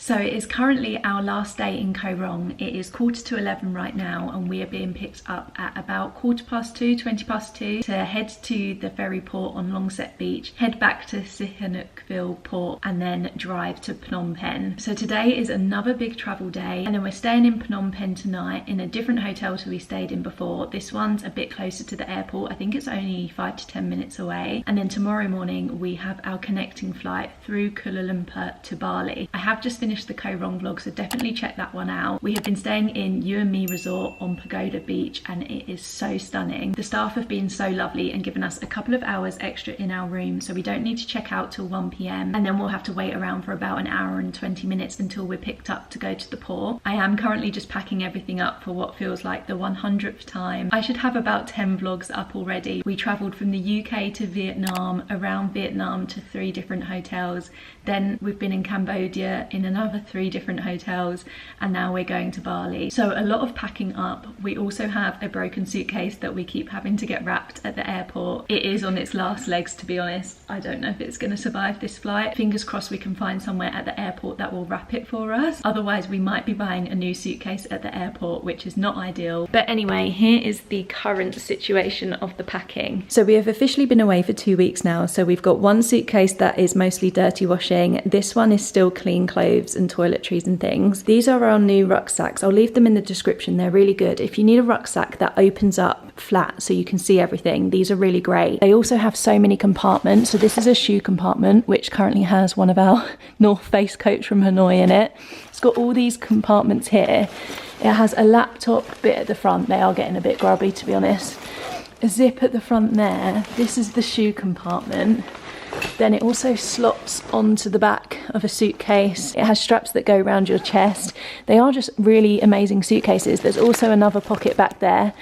So it is currently our last day in Koh Rong. It is 11:15 right now and we are being picked up at about 2:15, 2:20 to head to the ferry port on Longset Beach, head back to Sihanoukville port and then drive to Phnom Penh. So today is another big travel day and then we're staying in Phnom Penh tonight in a different hotel to we stayed in before. This one's a bit closer to the airport. I think it's only 5 to 10 minutes away. And then tomorrow morning we have our connecting flight through Kuala Lumpur to Bali. I have just finished the Koh Rong vlog, so definitely check that one out. We have been staying in You&Me Resort on Pagoda beach and it is so stunning. The staff have been so lovely and given us a couple of hours extra in our room, so we don't need to check out till 1 PM and then we'll have to wait around for about an hour and 20 minutes until we're picked up to go to the port. I am currently just packing everything up for what feels like the 100th time. I should have about 10 vlogs up already. We travelled from the UK to Vietnam, around Vietnam to 3 different hotels, then we've been in Cambodia in another 3 different hotels, and now we're going to Bali. So a lot of packing up. We also have a broken suitcase that we keep having to get wrapped at the airport. It is on its last legs, to be honest. I don't know if it's going to survive this flight. Fingers crossed we can find somewhere at the airport that will wrap it for us. Otherwise we might be buying a new suitcase at the airport, which is not ideal. But anyway, here is the current situation of the packing. So we have officially been away for 2 weeks now. So we've got one suitcase that is mostly dirty washing. This one is still clean clothes and toiletries and things. These are our new rucksacks. I'll leave them in the description. They're really good. If you need a rucksack that opens up flat so you can see everything, these are really great. They also have so many compartments. So this is a shoe compartment, which currently has one of our North Face coats from Hanoi in it. It's got all these compartments here. It has a laptop bit at the front. They are getting a bit grubby, to be honest. A zip at the front there. This is the shoe compartment. Then it also slots onto the back of a suitcase. It has straps that go around your chest. They are just really amazing suitcases. There's also another pocket back there.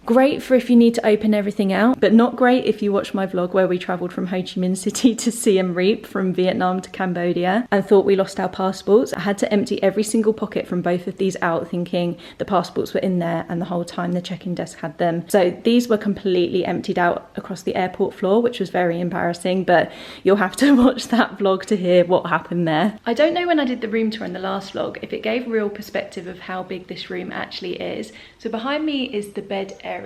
Great for if you need to open everything out, but not great if you watch my vlog where we travelled from Ho Chi Minh City to Siem Reap, from Vietnam to Cambodia, and thought we lost our passports. I had to empty every single pocket from both of these out, thinking the passports were in there, and the whole time the check-in desk had them. So these were completely emptied out across the airport floor, which was very embarrassing, but you'll have to watch that vlog to hear what happened there. I don't know when I did the room tour in the last vlog if it gave real perspective of how big this room actually is. So behind me is the bed area.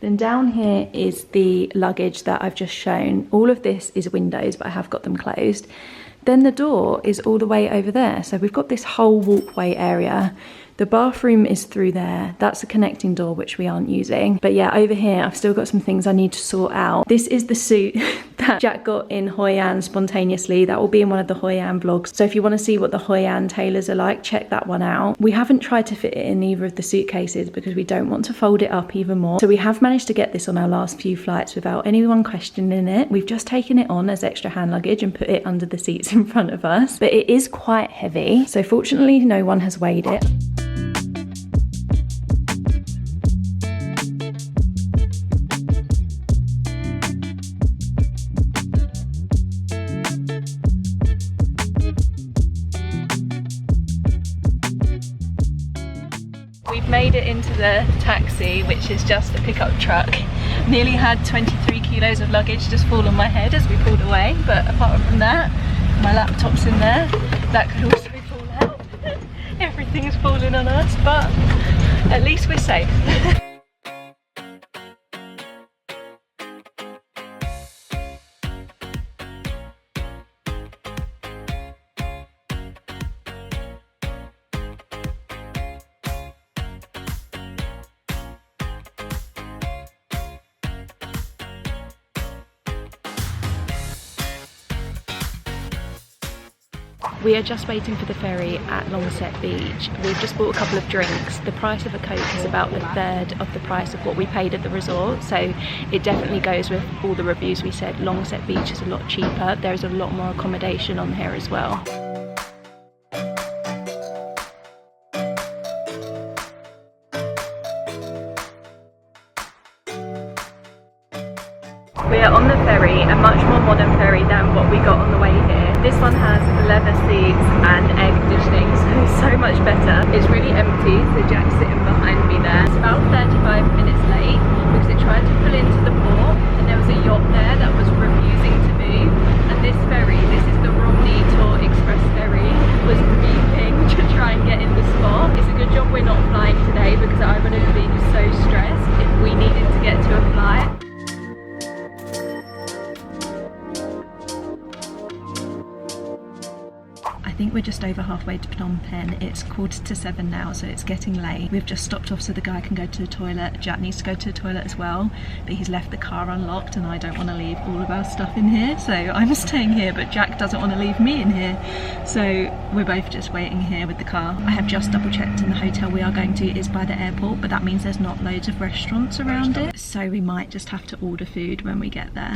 Then down here is the luggage that I've just shown. All of this is windows, but I have got them closed. Then the door is all the way over there. So we've got this whole walkway area. The bathroom is through there. That's a connecting door, which we aren't using. But yeah, over here, I've still got some things I need to sort out. This is the suit that Jack got in Hoi An spontaneously. That will be in one of the Hoi An vlogs. So if you want to see what the Hoi An tailors are like, check that one out. We haven't tried to fit it in either of the suitcases because we don't want to fold it up even more. So we have managed to get this on our last few flights without anyone questioning it. We've just taken it on as extra hand luggage and put it under the seats in front of us. But it is quite heavy. So fortunately, no one has weighed it. We've made it into the taxi, which is just a pickup truck. Nearly had 23 kilos of luggage just fall on my head as we pulled away, but apart from that, my laptop's in there. That could also fall out. Everything's falling on us, but at least we're safe. We are just waiting for the ferry at Longset Beach. We've just bought a couple of drinks. The price of a Coke is about a third of the price of what we paid at the resort, so it definitely goes with all the reviews we said. Longset Beach is a lot cheaper. There's a lot more accommodation on here as well. We are on the ferry, a much more modern ferry than what we got on the way here. This one has leather seats and air conditioning, so it's so much better. It's really empty, so Jack's sitting behind me there. It's about 35 minutes late because it tried to pull into the port and there was a yacht there that was refusing to move. And this ferry, this is the Romny Express ferry, was refusing we're just over halfway to Phnom Penh. It's 6:45 now, so it's getting late. We've just stopped off so the guy can go to the toilet. Jack needs to go to the toilet as well, but he's left the car unlocked and I don't want to leave all of our stuff in here, so I'm staying here, but Jack doesn't want to leave me in here, so we're both just waiting here with the car. I have just double checked and the hotel we are going to is by the airport, but that means there's not loads of restaurants around it, so we might just have to order food when we get there.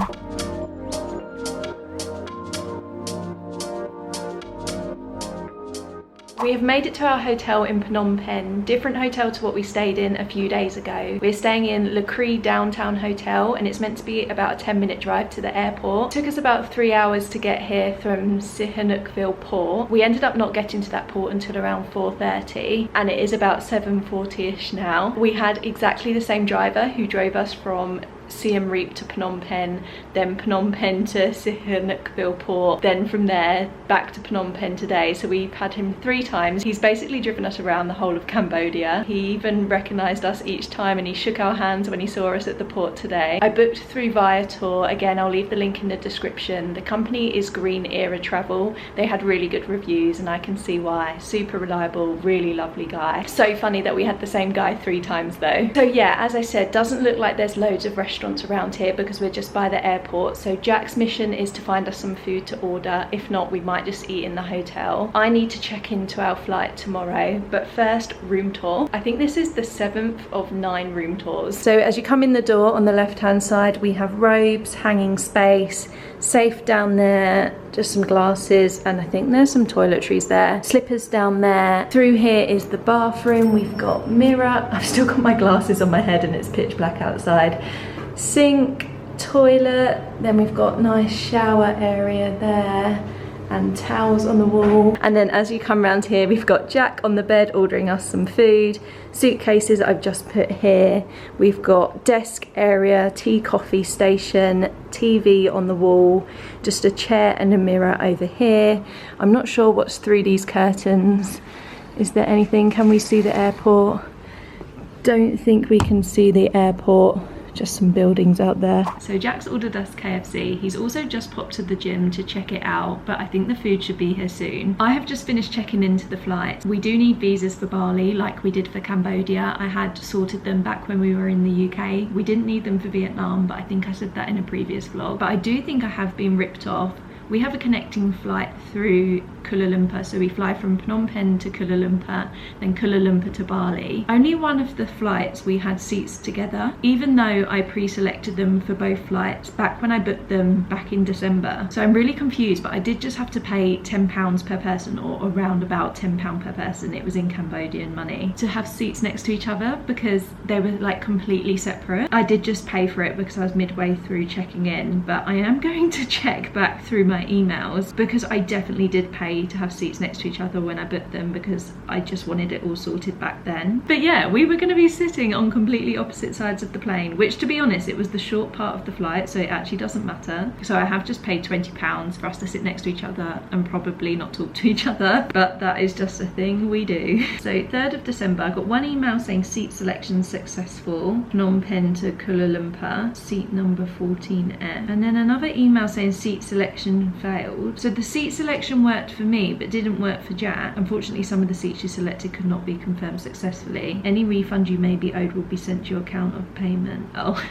We have made it to our hotel in Phnom Penh, different hotel to what we stayed in a few days ago. We're staying in the Kree downtown hotel and it's meant to be about a 10-minute drive to the airport. It took us about 3 hours to get here from Sihanoukville port. We ended up not getting to that port until around 4:30 and it is about 7:40ish now. We had exactly the same driver who drove us from Siem Reap to Phnom Penh, then Phnom Penh to Sihanoukville port, then from there back to Phnom Penh today. So we've had him 3 times. He's basically driven us around the whole of Cambodia. He even recognised us each time and he shook our hands when he saw us at the port today. I booked through Viator. Again, I'll leave the link in the description. The company is Green Era Travel. They had really good reviews and I can see why. Super reliable, really lovely guy. So funny that we had the same guy 3 times though. So yeah, as I said, doesn't look like there's loads of restaurants around here because we're just by the airport. So Jack's mission is to find us some food to order. If not, we might just eat in the hotel. I need to check into our flight tomorrow, but first, room tour. I think this is the 7th of 9 room tours. So as you come in the door on the left hand side, we have robes, hanging space, safe down there, just some glasses, and I think there's some toiletries there. Slippers down there. Through here is the bathroom. We've got mirror. I've still got my glasses on my head and it's pitch black outside. Sink, toilet, then we've got nice shower area there and towels on the wall. And then as you come around here, we've got Jack on the bed ordering us some food, suitcases I've just put here. We've got desk area, tea coffee station, TV on the wall, just a chair and a mirror over here. I'm not sure what's through these curtains. Is there anything? Can we see the airport? Don't think we can see the airport. Just some buildings out there. So Jack's ordered us KFC. He's also just popped to the gym to check it out, but I think the food should be here soon. I have just finished checking into the flight. We do need visas for Bali like we did for Cambodia. I had sorted them back when we were in the UK. We didn't need them for Vietnam, but I think I said that in a previous vlog. But I do think I have been ripped off. We have a connecting flight through Kuala Lumpur, so we fly from Phnom Penh to Kuala Lumpur, then Kuala Lumpur to Bali. Only one of the flights we had seats together, even though I pre-selected them for both flights back when I booked them back in December. So I'm really confused, but I did just have to pay £10 per person, or around about £10 per person. It was in Cambodian money, to have seats next to each other because they were like completely separate. I did just pay for it because I was midway through checking in, but I am going to check back through my emails because I definitely did pay to have seats next to each other when I booked them because I just wanted it all sorted back then. But yeah, we were going to be sitting on completely opposite sides of the plane, which to be honest, it was the short part of the flight, so it actually doesn't matter. So I have just paid £20 for us to sit next to each other and probably not talk to each other, but that is just a thing we do. So 3rd of December, I got one email saying seat selection successful, Phnom Penh to Kuala Lumpur, seat number 14F, and then another email saying seat selection failed. So the seat selection worked for me but didn't work for Jack. Unfortunately, some of the seats you selected could not be confirmed successfully. Any refund you may be owed will be sent to your account of payment. Oh,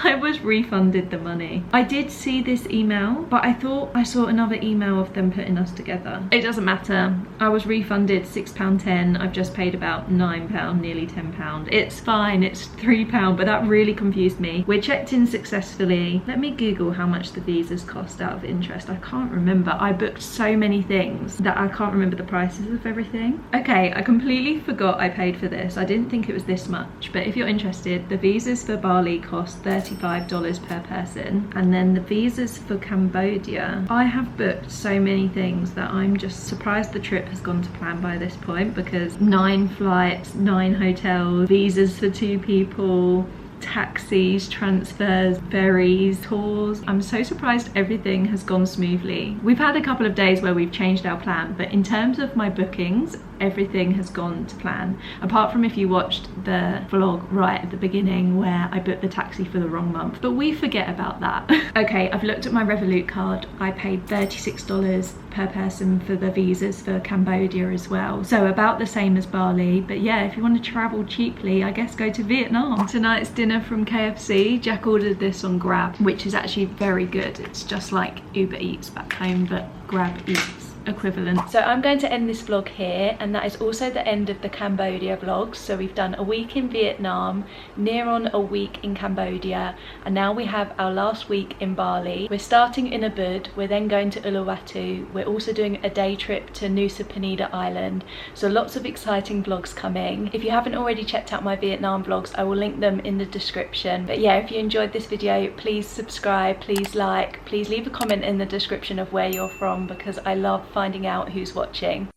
I was refunded the money. I did see this email, but I thought I saw another email of them putting us together. It doesn't matter. I was refunded £6.10. I've just paid about £9, nearly £10. It's fine, it's £3, but that really confused me. We're checked in successfully. Let me Google how much the visas cost out of interest. I can't remember. I booked so many things that I can't remember the prices of everything. Okay, I completely forgot I paid for this. I didn't think it was this much, but if you're interested, the visas for Bali cost $35 per person, and then the visas for Cambodia, I have booked so many things that I'm just surprised the trip has gone to plan by this point, because 9 flights, 9 hotels, visas for 2 people, taxis, transfers, ferries, tours. I'm so surprised everything has gone smoothly. We've had a couple of days where we've changed our plan, but in terms of my bookings, everything has gone to plan, apart from if you watched the vlog right at the beginning where I booked the taxi for the wrong month, but we forget about that. Okay, I've looked at my Revolut card. I paid $36 per person for the visas for Cambodia as well. So about the same as Bali, but yeah, if you want to travel cheaply, I guess go to Vietnam. Tonight's dinner from KFC, Jack ordered this on Grab, which is actually very good. It's just like Uber Eats back home, but Grab Eats equivalent. So I'm going to end this vlog here, and that is also the end of the Cambodia vlogs. So we've done a week in Vietnam, near on a week in Cambodia, and now we have our last week in Bali. We're starting in Ubud, we're then going to Uluwatu, we're also doing a day trip to Nusa Penida Island, so lots of exciting vlogs coming. If you haven't already checked out my Vietnam vlogs, I will link them in the description. But yeah, if you enjoyed this video, please subscribe, please like, please leave a comment in the description of where you're from, because I love finding out who's watching.